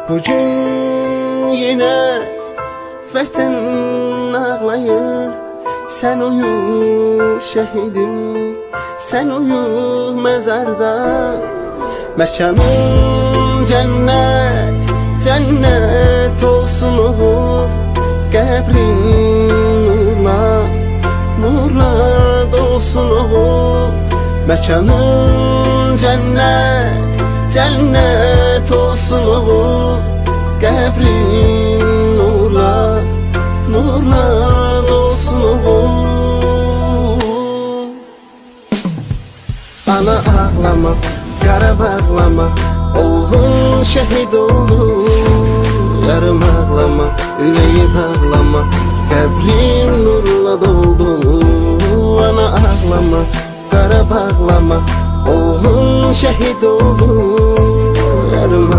Bugün yine vətən ağlayır. Sen uyu şehidim, sen uyu mezarda. Mekanın cennet, cennet olsun oğul. Qəbrin nurla, nurla dolsun oğul. Mekanın cennet, cennet olsun oğul. Qəbrin nurla, nurla dolsun oğul. Ana ağlama, qara bağlama, oğlun şehit oldu. Yarım ağlama, ürəyi dağlama, qəbrin nurla doldu. Ana ağlama, qara bağlama, oğlun şehit oldu. Yarım